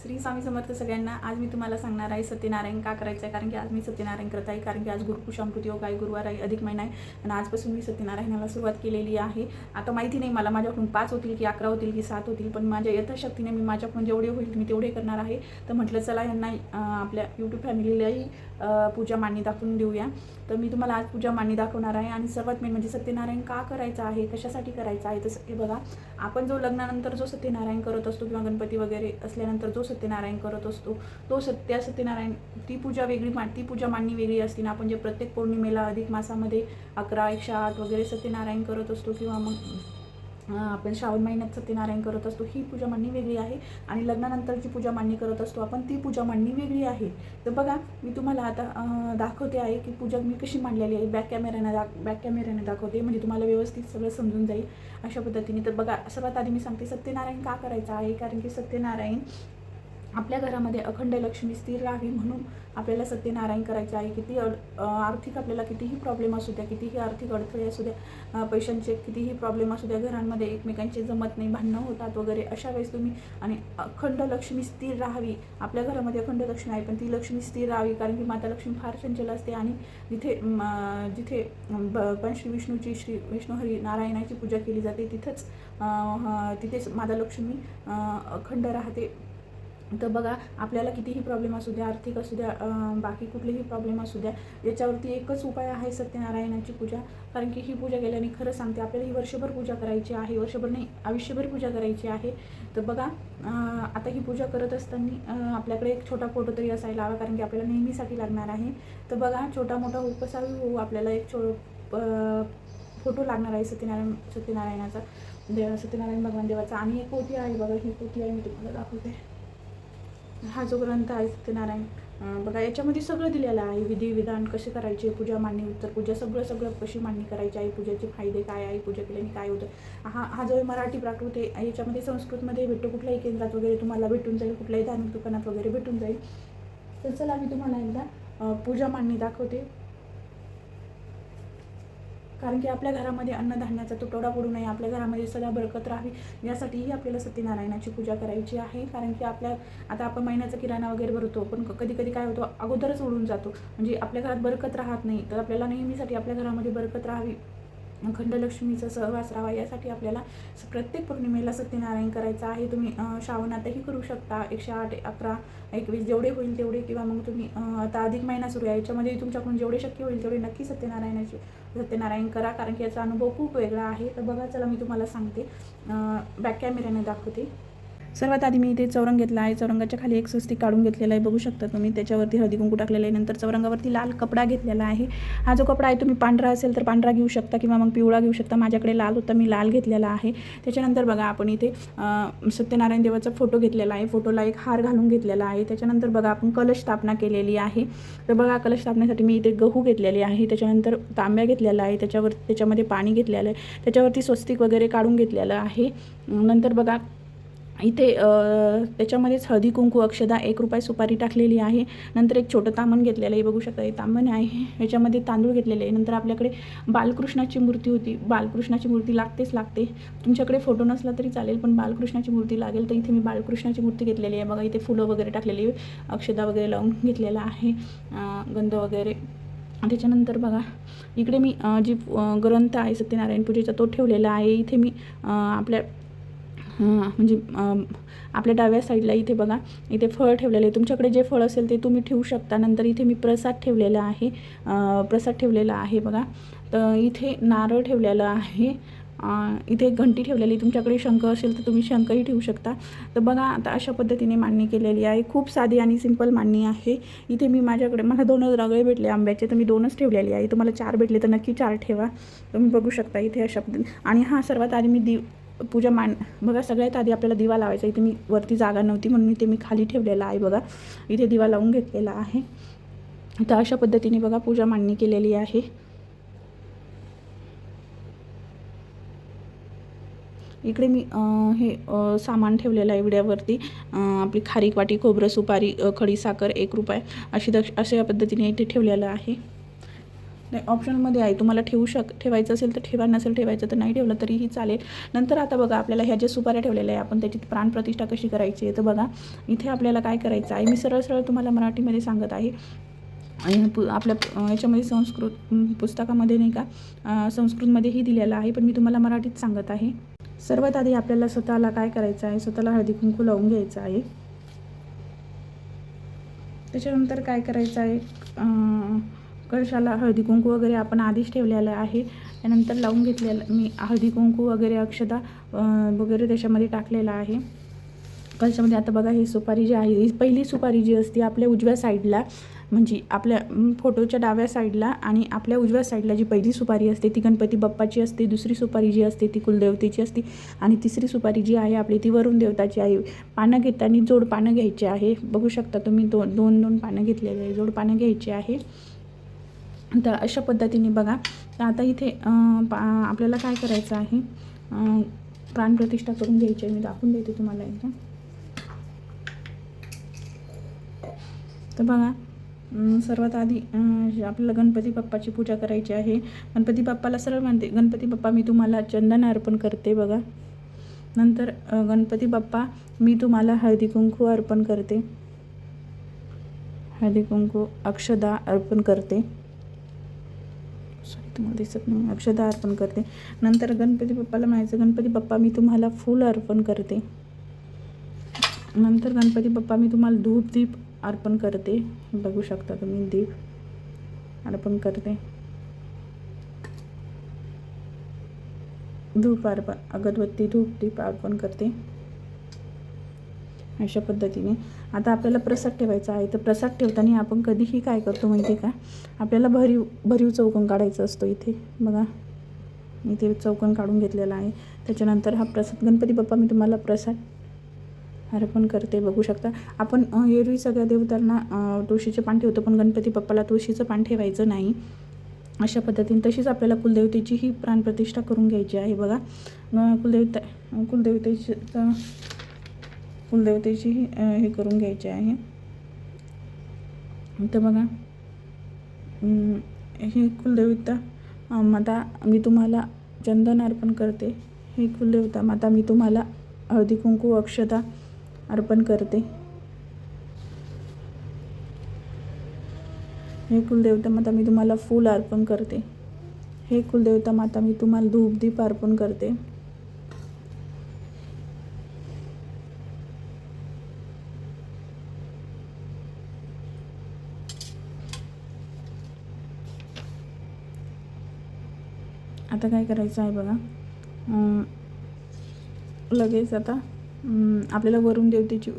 श्री स्वामी समर्थ सगळ्यांना। आज मी तुम्हाला सांगणार आहे सत्यनारायण का करायचं आहे, कारण की आज मी सत्यनारायण करत आहे, कारण की आज गुरुपुषामृत योग आहे, गुरुवार आहे, अधिक महिना आहे आणि आजपासून मी सत्यनारायणाला सुरुवात केलेली आहे। आता माहिती नाही मला माझ्याकडून 5 होतील की 11 होतील की 7 होतील, पण माझ्या यथाशक्तीने मी माझ्याकडून जेवढे होईल मी तेवढे करणार आहे। तर म्हटलं चला यांना आपल्या यूट्यूब फॅमिलीलाही पूजा मांडणी दाखवून देऊया। तर मी तुम्हाला आज पूजा मांडणी दाखवणार आहे आणि सर्वात मेन म्हणजे सत्यनारायण का करायचं आहे, कशासाठी करायचं आहे। तर हे बघा, आपण जो लग्नानंतर जो सत्यनारायण करत असतो किंवा गणपती वगैरे असल्यानंतर जो सत्यनारायण करत असतो तो सत्यनारायण ती पूजा वेगळी ती पूजा मांडणी वेगळी असते ना। आपण जे प्रत्येक पौर्णिमेला अधिक मासामध्ये 11, 108 वगैरे सत्यनारायण करत असतो किंवा मग आपण श्रावण महिन्यात सत्यनारायण करत असतो, ही पूजा मांडणी वेगळी आहे आणि लग्नानंतरची पूजा मांडणी करत असतो आपण, ती पूजा मांडणी वेगळी आहे। तर बघा, मी तुम्हाला आता दाखवते आहे की पूजा मी कशी मांडलेली आहे। बॅक कॅमेऱ्याने दाखवते म्हणजे तुम्हाला व्यवस्थित सगळं समजून जाईल अशा पद्धतीने। तर बघा, सर्वात आधी मी सांगते सत्यनारायण का करायचं आहे, कारण की सत्यनारायण आपल्या घरामध्ये अखंड लक्ष्मी स्थिर राहावी म्हणून आपल्याला सत्यनारायण करायचे आहे। किती आर्थिक आपल्याला कितीही प्रॉब्लेम असू द्या, कितीही आर्थिक अडथळे असू द्या, पैशांचे कितीही प्रॉब्लेम असू द्या, घरांमध्ये एकमेकांचे जमत नाही, भांडणं होतात वगैरे, अशा वेळेस तुम्ही आणि अखंड लक्ष्मी स्थिर राहावी। आपल्या घरामध्ये अखंड लक्ष्मी आहे पण ती लक्ष्मी स्थिर राहावी, कारण की माता लक्ष्मी फार चंचल असते आणि जिथे पण श्री विष्णू हरी नारायणाची पूजा केली जाते तिथेच माता लक्ष्मी अखंड राहते। तर बघा, आपल्याला कितीही प्रॉब्लेम असू द्या, आर्थिक असू द्या, बाकी कुठलेही प्रॉब्लेम असू द्या, याच्यावरती एकच उपाय आहे सत्यनारायणाची पूजा। कारण की ही पूजा केल्याने खरं सांगते आपल्याला ही वर्षभर पूजा करायची आहे, वर्षभर नाही आयुष्यभर पूजा करायची आहे। तर बघा, आता ही पूजा करत असताना आपल्याकडे एक छोटा फोटो तरी असायला हवा, कारण की आपल्याला नेहमीसाठी लागणार आहे। तर बघा, छोटा मोठा होऊ कसाही होऊ आपल्याला एक फोटो लागणार आहे सत्यनारायणाचा, सत्यनारायण भगवान देवाचा। आणि एक पोथी आहे बघा, ही पोथी आहे, मी तुम्हाला दाखवते। हा जो ग्रंथ आहे सत्यनारायण, बघा याच्यामध्ये सगळं दिलेलं आहे, विधी विधान कसे करायचे, पूजा मांडणी, उत्तर पूजा, सगळं कशी मांडणी करायची आहे, पूजेचे फायदे काय आहे, पूजा केल्याने काय होतं। हा जो मराठी प्राकृत आहे, याच्यामध्ये संस्कृतमध्ये भेटतो, कुठल्याही केंद्रात वगैरे तुम्हाला भेटून जाईल, कुठल्याही धार्मिक दुकानात वगैरे भेटून जाईल। तर चला मी तुम्हाला एकदा पूजा मांडणी दाखवते, कारण की आपल्या घरामध्ये अन्नधान्याचा तुटवडा पडू नये, आपल्या घरामध्ये सदा बरकत राहावी, यासाठीही आपल्याला सत्यनारायणाची पूजा करायची आहे। कारण की आता आपण महिन्याचा किराणा वगैरे भरतो, पण कधी काय होतं, अगोदरच उडून जातो, म्हणजे आपल्या घरात बरकत राहत नाही। तर आपल्याला नेहमीसाठी आपल्या घरामध्ये बरकत राहावी, अखंड लक्ष्मीचा सहवास राहावा, यासाठी आपल्याला प्रत्येक पौर्णिमेला सत्यनारायण करायचं आहे। तुम्ही श्रावणातही करू शकता, 108, 11, 21 जेवढे होईल तेवढे, किंवा मग तुम्ही आता अधिक महिना सुरू आहे, याच्यामध्ये तुमच्याकडून जेवढे शक्य होईल तेवढे नक्की सत्यनारायण करा, कारण की याचा अनुभव खूप वेगळा आहे। तर बघा, चला मी तुम्हाला सांगते, बॅक कॅमेऱ्याने दाखवते। सर्वात आधी मी इथे चौरंग घेतला आहे, चौरंगाच्या खाली एक स्वस्तिक काढून घेतलेला आहे, बघू शकता तुम्ही, त्याच्यावरती हळदी कुंकू टाकलेलं आहे। नंतर चौरंगावरती लाल कपडा घेतलेला आहे। हा जो कपडा आहे तुम्ही पांढरा असेल तर पांढरा घेऊ शकता किंवा मग पिवळा घेऊ शकता, माझ्याकडे लाल होता, मी लाल घेतलेला आहे। त्याच्यानंतर बघा, आपण इथे सत्यनारायण देवाचा फोटो घेतलेला आहे, फोटोला एक हार घालून घेतलेला आहे। त्याच्यानंतर बघा, आपण कलश स्थापना केलेली आहे। तर बघा, कलश स्थापनेसाठी मी इथे गहू घेतलेले आहे, त्याच्यानंतर तांब्या घेतलेला आहे, त्याच्यामध्ये पाणी घेतलेलं आहे, त्याच्यावरती स्वस्तिक वगैरे काढून घेतलेलं आहे। नंतर बघा, इथे त्याच्यामध्येच हळदी कुंकू, अक्षदा, 1 रुपया सुपारी टाकलेली आहे। नंतर एक छोटं तामण घेतलेलं आहे, बघू शकता, हे तामण आहे, याच्यामध्ये तांदूळ घेतलेले आहे। नंतर आपल्याकडे बालकृष्णाची मूर्ती होती, बालकृष्णाची मूर्ती लागते, तुमच्याकडे फोटो नसला तरी चालेल, पण बालकृष्णाची मूर्ती लागेल। तर इथे मी बालकृष्णाची मूर्ती घेतलेली आहे, बघा इथे फुलं वगैरे टाकलेली, अक्षदा वगैरे लावून घेतलेला आहे, गंध वगैरे। त्याच्यानंतर बघा, इकडे मी जी ग्रंथ आहे सत्यनारायण पूजेचा तो ठेवलेला आहे। इथे मी आपल्या डाव्या साईडला इथे बघा, इथे फळ ठेवलेलं आहे, तुमच्याकडे जे फळ असेल ते तुम्ही ठेवू शकता। नंतर इथे मी प्रसाद ठेवलेला आहे, बघा। तर इथे नारळ ठेवलेला आहे, इथे घंटी ठेवलेली, तुमच्याकडे शंख असेल तर तुम्ही शंखही ठेवू शकता। तर बघा, आता अशा पद्धतीने मांडणी केलेली आहे, खूप साधी आणि सिंपल मांडणी आहे। इथे मला 2 रगळे भेटले आंब्याचे, तर मी 2च ठेवलेले आहे, तुम्हाला 4 भेटले तर नक्की 4 ठेवा। तुम्ही बघू शकता इथे अशा पद्धतीने। आणि सर्वात आधी मी बघा, सगळ्यात आधी आपल्याला दिवा लावायचा, इथे मी वरती जागा नव्हती म्हणून इथे मी खाली ठेवलेला आहे, बघा इथे दिवा लावून घेतलेला आहे। तर अशा पद्धतीने बघा पूजा मांडणी केलेली आहे। इकडे मी हे सामान ठेवलेलं आहे विड्यावरती, आपली खारीक वाटी, खोबरं, सुपारी, खडी साखर, 1 रुपया अशा पद्धतीने इथे ठेवलेलं आहे। नाही, ऑप्शनमध्ये आहे, तुम्हाला ठेवायचं असेल तर ठेवा, नसेल ठेवायचं तर नाही ठेवलं तरीही चालेल. नंतर आता बघा आपल्याला ह्या ज्या सुपाऱ्या ठेवलेल्या आहे आपण त्याची प्राणप्रतिष्ठा कशी करायची आहे. तर बघा इथे आपल्याला काय करायचं आहे, मी सरळ सरळ तुम्हाला मराठीमध्ये सांगत आहे. आणि आपल्या याच्यामध्ये संस्कृत पुस्तकामध्ये नाही का संस्कृतमध्येही दिलेलं आहे, पण मी तुम्हाला मराठीत सांगत आहे. सर्वात आधी आपल्याला स्वतःला काय करायचं आहे, स्वतःला हळदी कुंकू लावून घ्यायचं आहे. त्याच्यानंतर काय करायचं आहे, कळशाला हळदी कुंकू वगैरे आपण आधीच ठेवलेलं आहे. त्यानंतर लावून घेतलेलं मी हळदी कुंकू वगैरे अक्षता वगैरे त्याच्यामध्ये टाकलेला आहे कळशामध्ये. आता बघा ही सुपारी जी आहे, ही पहिली सुपारी जी असते आपल्या उजव्या साईडला, म्हणजे आपल्या फोटोच्या डाव्या साईडला आणि आपल्या उजव्या साईडला जी पहिली सुपारी असते ती गणपती बाप्पाची असते. दुसरी सुपारी जी असते ती कुलदेवतेची असते आणि तिसरी सुपारी जी आहे आपली ती वरुण देवताची आहे. पानं घेताना जोड पानं घ्यायचे आहे. बघू शकता तुम्ही दोन पानं घेतलेले आहे, जोड पानं घ्यायची आहे. तर अशा पद्धतीने बघा. तर आता इथे आपल्याला काय करायचं आहे, प्राणप्रतिष्ठा करून घ्यायची आहे. मी दाखवून देते तुम्हाला एकदा. तर बघा सर्वात आधी आपल्याला गणपती बाप्पाची पूजा करायची आहे. गणपती बाप्पाला सरळ म्हणते, गणपती बाप्पा मी तुम्हाला चंदन अर्पण करते बघा. नंतर गणपती बाप्पा मी तुम्हाला हळदी कुंकू अर्पण करते, हळदी कुंकू अक्षदा अर्पण करते, सॉरी तुम्हाला दिसत नाही, अक्षदा अर्पण करते. नंतर गणपती बाप्पाला म्हणायचं, गणपती बाप्पा मी तुम्हाला फूल अर्पण करते. नंतर गणपती बाप्पा मी तुम्हाला धूप दीप अर्पण करते. बघू शकता तुम्ही, दीप अर्पण करते, धूप अर्पण, अगरबत्ती धूप दीप अर्पण करते. अशा पद्धतीने आता आपल्याला प्रसाद ठेवायचा आहे. तर प्रसाद ठेवताना आपण कधीही काय करतो माहिती आहे का, आपल्याला भरीव चौकोन काढायचा असतो. इथे बघा इथे चौकोन काढून घेतलेला आहे. त्याच्यानंतर हा प्रसाद, गणपती बाप्पा मी तुम्हाला प्रसाद अर्पण करते. बघू शकता आपण एरवी सगळ्या देवतांना तुळशीचे पान ठेवतो, पण गणपती बाप्पाला तुळशीचं पान ठेवायचं नाही. अशा पद्धतीने तशीच आपल्याला कुलदेवतेची ही प्राणप्रतिष्ठा करून घ्यायची आहे. बघा कुलदेवतेची हे करून घ्यायचे आहे. तर बघा ही कुलदेवता माता मी तुम्हाला चंदन अर्पण करते. ही कुलदेवता माता मी तुम्हाला हळदी कुंकू अक्षता अर्पण करते. हे कुलदेवता माता मी तुम्हाला फूल अर्पण करते. हे कुलदेवता माता मी तुम्हाला धूप दीप अर्पण करते. आता काय करायचं आहे बघा, लगेच आता आपल्याला वरुण देवतेची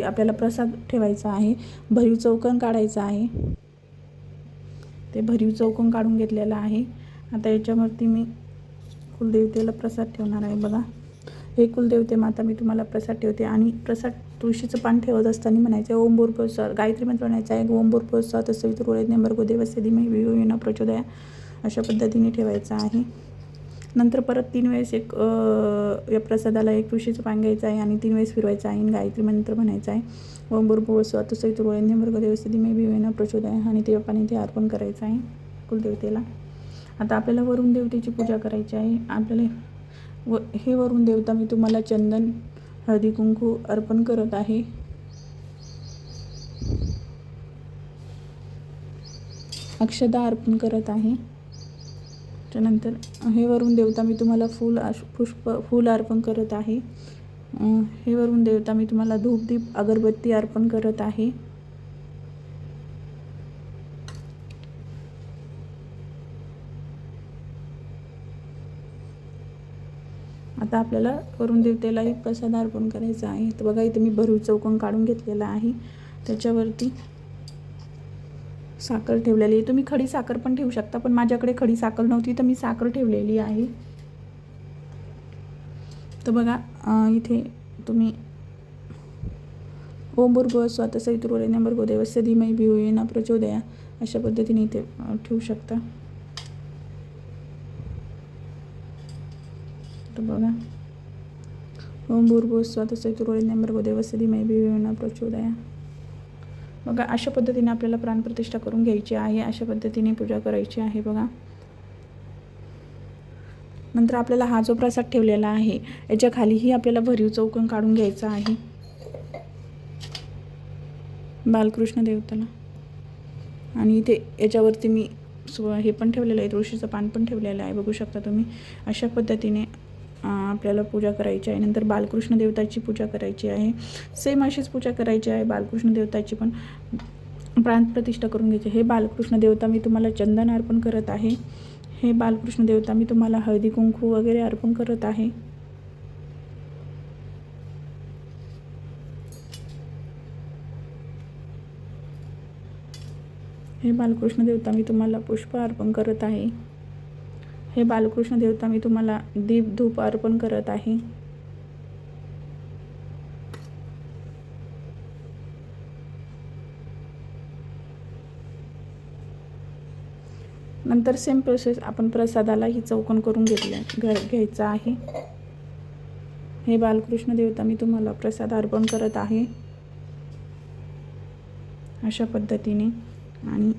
आपल्याला प्रसाद ठेवायचा आहे. भरीव चौकोन काढायचा आहे. ते भरीव चौकोन काढून घेतलेला आहे. आता याच्यावरती मी कुलदेवतेला प्रसाद ठेवणार आहे. बघा हे कुलदेवते माता मी तुम्हाला प्रसाद ठेवते. आणि प्रसाद तुळशीचं पान ठेवत असताना म्हणायचं ओम भूर्भुवः गायत्री मंत्र म्हणायचं आहे. ओम भूर्भुवः तत्सवितुर्वरेण्यं भर्गो देवस्य धीमहि धियो यो नः प्रचोदयात्. अशा पद्धतीने ठेवायचं आहे. नंतर परत 3 वेळेस या प्रसादाला एक तुळशीचं पान घ्यायचं आहे आणि 3 वेळेस फिरवायचं आहे आणि गायत्री मंत्र म्हणायचा आहे. ओम भूर्भुवः स्वः तत्सवितुर्वरेण्यं भर्गो देवस्य धीमहि धियो यो नः प्रचोदयात्. आणि ते पाणी ते अर्पण करायचं आहे कुलदेवतेला. आता आपल्याला वरुण देवतेची पूजा करायची आहे. आपल्याला हे वरुण देवता मी तुम्हाला चंदन हळदी कुंकू अर्पण करत आहे. अक्षदा अर्पण करत आहे. त्यानंतर हे वरुण देवता मी तुम्हाला फूल अर्पण करत आहे. हे वरुण देवता मी तुम्हाला धूप दीप अगरबत्ती अर्पण करत आहे. आता आपल्याला वरुण देवतेलाही प्रसाद अर्पण करायचा आहे. तर बघा इथे मी भरीव चौकोन काढून घेतलेला आहे. त्याच्यावरती साखर ठेवलेली आहे. तुम्ही खडी साखर पण ठेवू शकता, पण माझ्याकडे खडी साखर नव्हती तर मी साखर ठेवलेली आहे. तर बघा इथे तुम्ही ओम भूर्भुवः स्वः तत्सवितुर्वरेण्यं भर्गो देवस्य धीमहि धियो यो नः प्रचोदयात्. अशा पद्धतीने इथे ठेवू शकता. तर बघा ओम भूर्भुवः स्वः तत्सवितुर्वरेण्यं भर्गो देवस्य धीमहि धियो यो नः प्रचोदयात्. बघा अशा पद्धतीने आपल्याला प्राणप्रतिष्ठा करून घ्यायची आहे. अशा पद्धतीने पूजा करायची आहे बघा. नंतर आपल्याला हा जो प्रसाद ठेवलेला आहे याच्या खालीही आपल्याला भरीव चौकोन काढून घ्यायचा आहे बालकृष्ण देवताला. आणि इथे याच्यावरती मी हे पण ठेवलेलं आहे, तुळशीचं पान पण ठेवलेलं आहे, बघू शकता तुम्ही. अशा पद्धतीने आपल्याला पूजा करायची आहे. नंतर बालकृष्ण देवताची पूजा करायची आहे. सेम अशीच पूजा करायची आहे बालकृष्ण देवताची पण. प्राणप्रतिष्ठा करून घ्यायची. हे बालकृष्ण देवता मी तुम्हाला चंदन अर्पण करत आहे. हे बालकृष्ण देवता मी तुम्हाला हळदी कुंकू वगैरे अर्पण करत आहे. हे बालकृष्ण देवता मी तुम्हाला पुष्प अर्पण करत आहे. हे बालकृष्ण देवता मी तुम्हाला दीप धूप अर्पण करत आहे. नंतर सेम प्रोसेस आपण प्रसादाला ही चौकोन करून घ्यायचा आहे. हे बालकृष्ण देवता मी तुम्हाला प्रसाद अर्पण करत आहे अशा पद्धतीने. आणि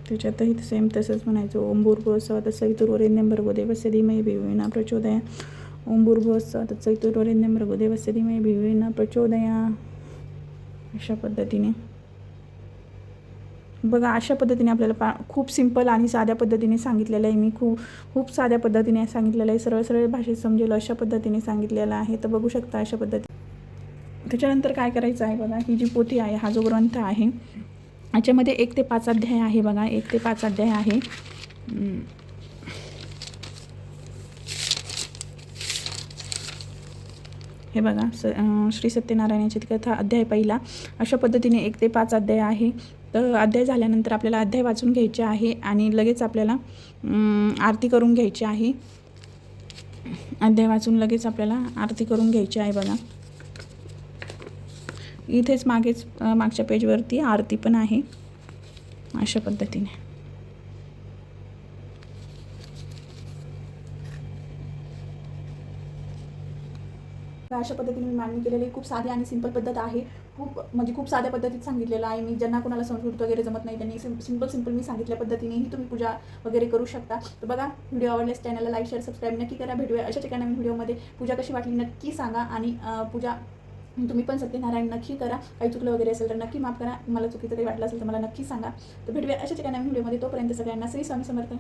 त्याच्यातही सेम तसंच म्हणायचं. ओम भूर्भुवस्सुवः तत्सवितुर्वरेण्यं भर्गो देवस्य धीमहि धियो यो न प्रचोदयात्. ओम भूर्भुवस्सुवः तत्सवितुर्वरेण्यं भर्गो देवस्य धीमहि धियो यो न प्रचोदयात्. अशा पद्धतीने बघा. अशा पद्धतीने आपल्याला खूप सिंपल आणि साध्या पद्धतीने सांगितलेलं आहे. मी खूप साध्या पद्धतीने सांगितलेलं आहे. सरळ सरळ भाषेत समजेल अशा पद्धतीने सांगितलेलं आहे. तर बघू शकता अशा पद्धतीने. त्याच्यानंतर काय करायचं आहे बघा. ही जी पोथी आहे, हा जो ग्रंथ आहे, याच्यामध्ये 1 ते 5 अध्याय आहे बघा. 1 ते 5 अध्याय आहे. हे बघा. श्री सत्यनारायणाची कथा अध्याय पहिला. अशा पद्धतीने 1 ते 5 अध्याय आहे. तर अध्याय झाल्यानंतर आपल्याला अध्याय वाचून घ्यायचे आहे आणि लगेच आपल्याला आरती करून घ्यायची आहे. अध्याय वाचून लगेच आपल्याला आरती करून घ्यायची आहे बघा. इथेच मागच्या पेजवरती आरती पण आहे अशा पद्धतीने. अशा पद्धतीने मी मांडणी केलेली खूप साधी आणि सिंपल पद्धत आहे. खूप साध्या पद्धतीत सांगितलेलं आहे मी. ज्यांना कोणाला संस्कृत वगैरे जमत नाही त्यांनी सिंपल मी सांगितल्या पद्धतीनेही तुम्ही पूजा वगैरे करू शकता. तर बघा, व्हिडिओ आवडल्यास चॅनलला लाईक शेअर सबस्क्राईब नक्की करा. भेटूया अशाच एका नवीन व्हिडिओमध्ये. पूजा कशी वाटली नक्की सांगा. आणि पूजा तुम्ही पण सत्यनारायण नक्की करा. काही चुकलं वगैरे असेल तर नक्की माफ करा. मला चुकीचं काही वाटलं असेल तर मला नक्की सांगा. तर भेटूया अशाच एका नवीन व्हिडिओमध्ये. तोपर्यंत सगळ्यांना श्री स्वामी समर्थ.